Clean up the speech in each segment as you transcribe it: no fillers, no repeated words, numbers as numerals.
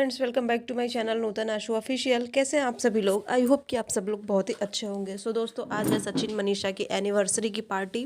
Friends, welcome back to my channel Nutan Ashu official. कैसे हैं आप सभी लोग? आई होप कि आप सब लोग बहुत ही अच्छे होंगे। सो दोस्तों, आज है सचिन मनीषा की एनिवर्सरी की पार्टी।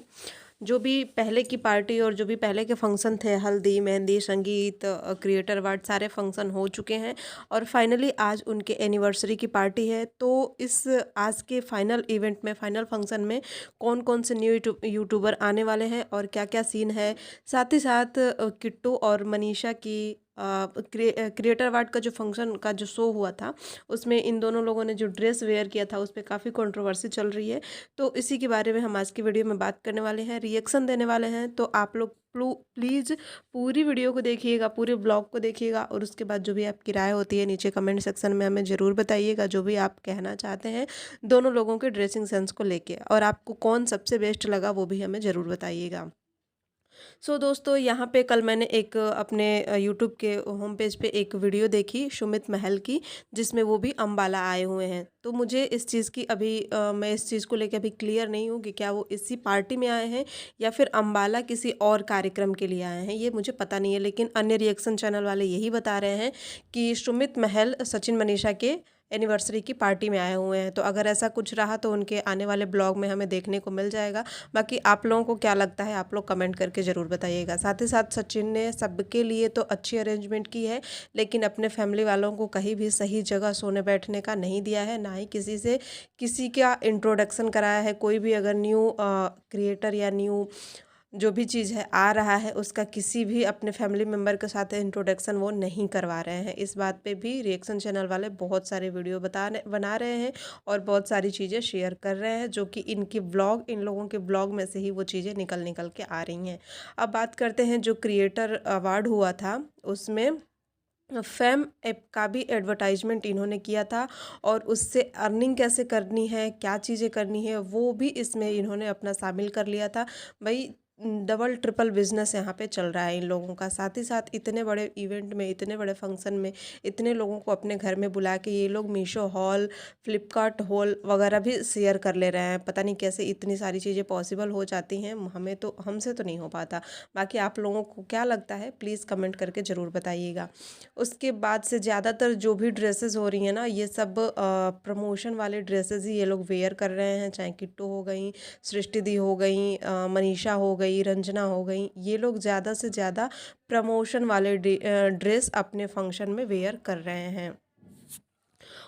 जो भी पहले की पार्टी और जो भी पहले के फंक्शन थे, हल्दी, मेहंदी, संगीत, क्रिएटर अवार्ड, सारे फंक्शन हो चुके हैं और फाइनली आज उनके एनिवर्सरी की पार्टी है। तो इस आज के फाइनल इवेंट में, फाइनल फंक्शन में कौन कौन से न्यू यूट्यूबर आने वाले हैं और क्या क्या सीन है, साथ ही साथ किट्टू और मनीषा की क्रिएटर अवार्ड का जो फंक्शन का जो शो हुआ था, उसमें इन दोनों लोगों ने जो ड्रेस वेयर किया था उस पर काफ़ी कंट्रोवर्सी चल रही है। तो इसी के बारे में हम आज की वीडियो में बात करने वाले हैं, रिएक्शन देने वाले हैं। तो आप लोग प्लीज़ पूरी वीडियो को देखिएगा, पूरे ब्लॉग को देखिएगा और उसके बाद जो भी आपकी राय होती है नीचे कमेंट सेक्शन में हमें ज़रूर बताइएगा, जो भी आप कहना चाहते हैं दोनों लोगों के ड्रेसिंग सेंस को लेके, और आपको कौन सबसे बेस्ट लगा वो भी हमें ज़रूर बताइएगा। सो दोस्तों, यहाँ पे कल मैंने एक अपने यूट्यूब के होम पेज पे एक वीडियो देखी सुमित महल की, जिसमें वो भी अम्बाला आए हुए हैं। तो मुझे इस चीज़ की अभी मैं इस चीज़ को लेकर अभी क्लियर नहीं हूँ कि क्या वो इसी पार्टी में आए हैं या फिर अम्बाला किसी और कार्यक्रम के लिए आए हैं, ये मुझे पता नहीं है। लेकिन अन्य रिएक्शन चैनल वाले यही बता रहे हैं कि सुमित महल सचिन मनीषा के एनिवर्सरी की पार्टी में आए हुए हैं। तो अगर ऐसा कुछ रहा तो उनके आने वाले ब्लॉग में हमें देखने को मिल जाएगा। बाकी आप लोगों को क्या लगता है, आप लोग कमेंट करके ज़रूर बताइएगा। साथ ही साथ सचिन ने सबके लिए तो अच्छी अरेंजमेंट की है, लेकिन अपने फैमिली वालों को कहीं भी सही जगह सोने बैठने का नहीं दिया है, ना ही किसी से किसी का इंट्रोडक्शन कराया है। कोई भी अगर न्यू क्रिएटर या न्यू जो भी चीज़ है आ रहा है, उसका किसी भी अपने फैमिली मेम्बर के साथ इंट्रोडक्शन वो नहीं करवा रहे हैं। इस बात पे भी रिएक्शन चैनल वाले बहुत सारे वीडियो बना रहे हैं और बहुत सारी चीज़ें शेयर कर रहे हैं, जो कि इनकी ब्लॉग, इन लोगों के ब्लॉग में से ही वो चीज़ें निकल के आ रही हैं। अब बात करते हैं जो क्रिएटर अवार्ड हुआ था, उसमें फेम ऐप का भी एडवर्टाइजमेंट इन्होंने किया था और उससे अर्निंग कैसे करनी है, क्या चीज़ें करनी है, वो भी इसमें इन्होंने अपना शामिल कर लिया था। भाई, डबल ट्रिपल बिजनेस यहाँ पे चल रहा है इन लोगों का। साथ ही साथ इतने बड़े इवेंट में, इतने बड़े फंक्शन में, इतने लोगों को अपने घर में बुला के ये लोग मीशो हॉल, फ्लिपकार्ट हॉल वगैरह भी शेयर कर ले रहे हैं। पता नहीं कैसे इतनी सारी चीज़ें पॉसिबल हो जाती हैं, हमें तो, हमसे तो नहीं हो पाता। बाकी आप लोगों को क्या लगता है प्लीज़ कमेंट करके ज़रूर बताइएगा। उसके बाद से ज़्यादातर जो भी ड्रेसेस हो रही हैं ना, ये सब प्रमोशन वाले ड्रेसेस ही ये लोग वेयर कर रहे हैं। चाहे किट्टू हो गई, सृष्टि दी हो गई, मनीषा हो गई, रंजना हो गई, ये लोग ज़्यादा से ज़्यादा प्रमोशन वाले ड्रेस अपने फंक्शन में वेयर कर रहे हैं।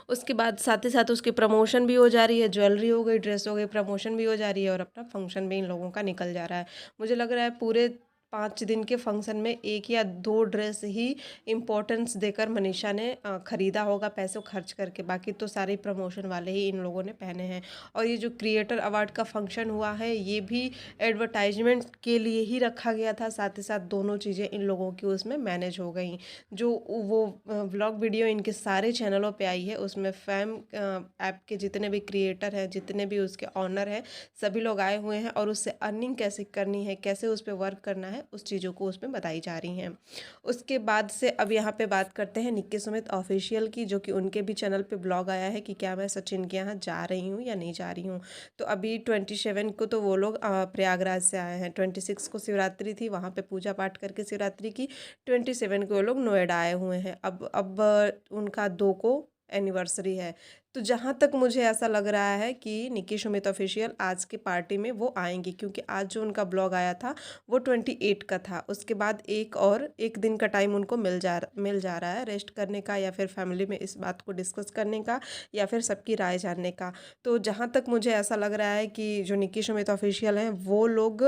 उसके बाद साथ ही साथ उसकी प्रमोशन भी हो जा रही है, ज्वेलरी हो गई, ड्रेस हो गई, प्रमोशन भी हो जा रही है और अपना फंक्शन भी इन लोगों का निकल जा रहा है। मुझे लग रहा है पूरे 5 दिन के फंक्शन में 1 या 2 ड्रेस ही इम्पोर्टेंस देकर मनीषा ने ख़रीदा होगा पैसों खर्च करके, बाकी तो सारे प्रमोशन वाले ही इन लोगों ने पहने हैं। और ये जो क्रिएटर अवार्ड का फंक्शन हुआ है, ये भी एडवर्टाइजमेंट के लिए ही रखा गया था। साथ ही साथ दोनों चीज़ें इन लोगों की उसमें मैनेज हो गई। जो वो व्लॉग वीडियो इनके सारे चैनलों पे आई है, उसमें फैम ऐप के जितने भी क्रिएटर हैं, जितने भी उसके ऑनर हैं, सभी लोग आए हुए हैं और उससे अर्निंग कैसे करनी है, कैसे उस पर वर्क करना है, उस चीज़ों को उसमें बताई जा रही हैं। उसके बाद से अब यहाँ पे बात करते हैं निक्की सुमित ऑफिशियल की, जो कि उनके भी चैनल पे ब्लॉग आया है कि क्या मैं सचिन के यहाँ जा रही हूँ या नहीं जा रही हूँ। तो अभी 27 को तो वो लोग प्रयागराज से आए हैं, 26 को शिवरात्रि थी, वहाँ पे पूजा पाठ करके शिवरात्रि की, 27 को वो लोग नोएडा आए हुए हैं। अब उनका 2 को एनिवर्सरी है। तो जहाँ तक मुझे ऐसा लग रहा है कि निक्की सुमित ऑफिशियल आज की पार्टी में वो आएंगी, क्योंकि आज जो उनका ब्लॉग आया था वो 28 का था। उसके बाद एक दिन का टाइम उनको मिल जा रहा है रेस्ट करने का, या फिर फैमिली में इस बात को डिस्कस करने का, या फिर सबकी राय जानने का। तो जहाँ तक मुझे ऐसा लग रहा है कि जो निक्की सुमित ऑफिशियल हैं वो लोग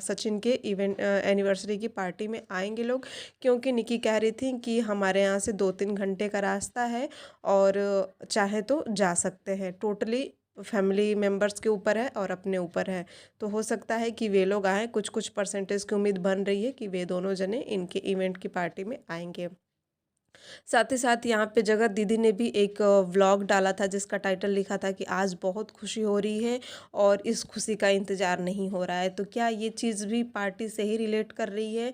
सचिन के एनिवर्सरी की पार्टी में आएंगे लोग, क्योंकि निक्की कह रही थी कि हमारे यहाँ से 2-3 घंटे का रास्ता है और चाहे तो जा सकते हैं। टोटली फैमिली मेम्बर्स के ऊपर है और अपने ऊपर है, तो हो सकता है कि वे लोग आएँ। कुछ परसेंटेज की उम्मीद बन रही है कि वे दोनों जने इनके इवेंट की पार्टी में आएंगे। साथ ही साथ यहाँ पे जगत दीदी ने भी एक व्लॉग डाला था जिसका टाइटल लिखा था कि आज बहुत खुशी हो रही है और इस खुशी का इंतज़ार नहीं हो रहा है। तो क्या ये चीज़ भी पार्टी से ही रिलेट कर रही है?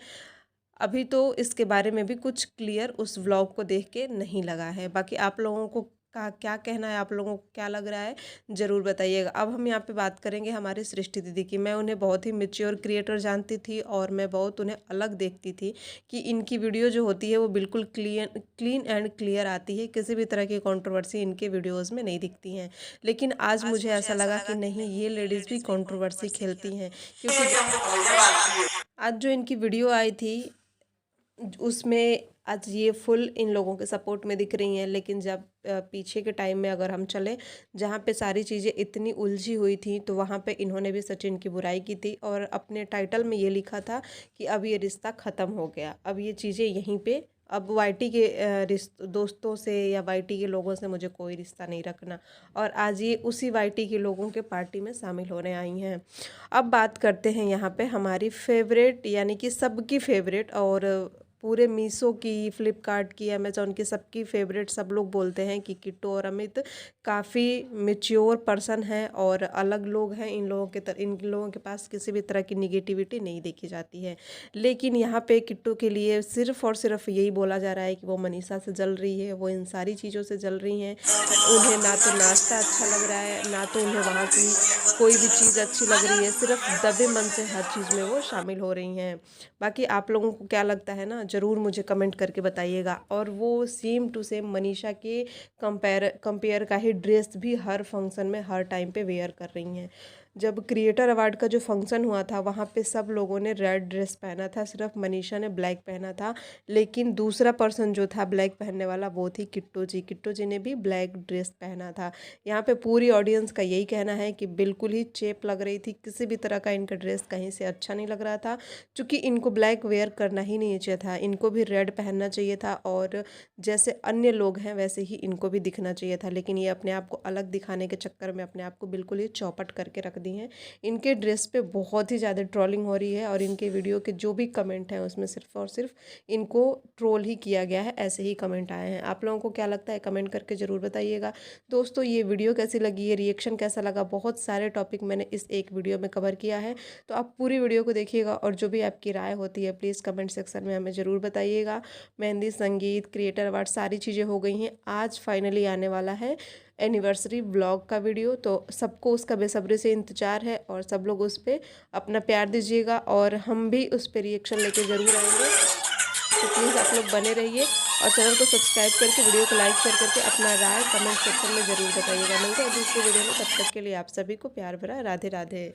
अभी तो इसके बारे में भी कुछ क्लियर उस व्लॉग को देख के नहीं लगा है। बाकी आप लोगों को का क्या कहना है, आप लोगों को क्या लग रहा है, ज़रूर बताइएगा। अब हम यहाँ पे बात करेंगे हमारी सृष्टि दीदी की। मैं उन्हें बहुत ही मैच्योर क्रिएटर जानती थी और मैं बहुत उन्हें अलग देखती थी कि इनकी वीडियो जो होती है वो बिल्कुल क्लीन एंड क्लियर आती है, किसी भी तरह की कंट्रोवर्सी इनके वीडियोज़ में नहीं दिखती हैं। लेकिन आज मुझे ऐसा लगा कि नहीं, ये लेडीज़ भी कंट्रोवर्सी खेलती हैं, क्योंकि आज जो इनकी वीडियो आई थी उसमें आज ये फुल इन लोगों के सपोर्ट में दिख रही हैं। लेकिन जब पीछे के टाइम में अगर हम चलें, जहाँ पे सारी चीज़ें इतनी उलझी हुई थी, तो वहाँ पे इन्होंने भी सचिन की बुराई की थी और अपने टाइटल में ये लिखा था कि अब ये रिश्ता ख़त्म हो गया, अब ये चीज़ें यहीं पे, अब वाईटी के दोस्तों से या वाईटी के लोगों से मुझे कोई रिश्ता नहीं रखना। और आज ये उसी वाईटी के लोगों के पार्टी में शामिल होने आई हैं। अब बात करते हैं यहाँ पे हमारी फेवरेट, यानी कि सबकी फेवरेट, और पूरे मीशो की, फ्लिपकार्ट की, अमेज़ॉन की, सबकी फेवरेट। सब लोग बोलते हैं कि किट्टू और अमित काफ़ी मैच्योर पर्सन हैं और अलग लोग हैं। इन लोगों के पास किसी भी तरह की निगेटिविटी नहीं देखी जाती है। लेकिन यहाँ पे किट्टू के लिए सिर्फ़ और सिर्फ यही बोला जा रहा है कि वो मनीषा से जल रही है, वो इन सारी चीज़ों से जल रही हैं। उन्हें ना तो नाश्ता अच्छा लग रहा है, ना तो उन्हें वहाँ की कोई भी चीज़ अच्छी लग रही है, सिर्फ दबे मन से हर चीज़ में वो शामिल हो रही हैं। बाकी आप लोगों को क्या लगता है ना, ज़रूर मुझे कमेंट करके बताइएगा। और वो सेम टू सेम मनीषा के कंपेयर का ही ड्रेस भी हर फंक्शन में हर टाइम पे वेयर कर रही हैं। जब क्रिएटर अवार्ड का जो फंक्शन हुआ था, वहाँ पे सब लोगों ने रेड ड्रेस पहना था, सिर्फ मनीषा ने ब्लैक पहना था। लेकिन दूसरा पर्सन जो था ब्लैक पहनने वाला, वो थी किट्टू जी। किट्टू जी ने भी ब्लैक ड्रेस पहना था। यहाँ पे पूरी ऑडियंस का यही कहना है कि बिल्कुल ही चेप लग रही थी, किसी भी तरह का इनका ड्रेस कहीं से अच्छा नहीं लग रहा था। चूँकि इनको ब्लैक वेयर करना ही नहीं चाहिए था, इनको भी रेड पहनना चाहिए था और जैसे अन्य लोग हैं वैसे ही इनको भी दिखना चाहिए था। लेकिन ये अपने आप को अलग दिखाने के चक्कर में अपने आप को बिल्कुल ही चौपट करके रख दी हैं। इनके ड्रेस पे बहुत ही ज़्यादा ट्रोलिंग हो रही है और इनके वीडियो के जो भी कमेंट हैं उसमें सिर्फ और सिर्फ इनको ट्रोल ही किया गया है, ऐसे ही कमेंट आए हैं। आप लोगों को क्या लगता है, कमेंट करके ज़रूर बताइएगा। दोस्तों, ये वीडियो कैसी लगी, ये रिएक्शन कैसा लगा, बहुत सारे टॉपिक मैंने इस एक वीडियो में कवर किया है, तो आप पूरी वीडियो को देखिएगा और जो भी आपकी राय होती है प्लीज़ कमेंट सेक्शन में हमें ज़रूर बताइएगा। मेहंदी, संगीत, क्रिएटर अवार्ड सारी चीज़ें हो गई हैं। आज फाइनली आने वाला है एनिवर्सरी व्लॉग का वीडियो, तो सबको उसका बेसब्री से इंतज़ार है और सब लोग उस पर अपना प्यार दीजिएगा और हम भी उस पर रिएक्शन लेके ज़रूर आएंगे। तो प्लीज़ आप लोग बने रहिए और चैनल को सब्सक्राइब करके, वीडियो को लाइक शेयर करके अपना राय कमेंट सेक्शन में ज़रूर बताइएगा। मिलते हैं दूसरी वीडियो में, तब तक के लिए आप सभी को प्यार भरा राधे राधे।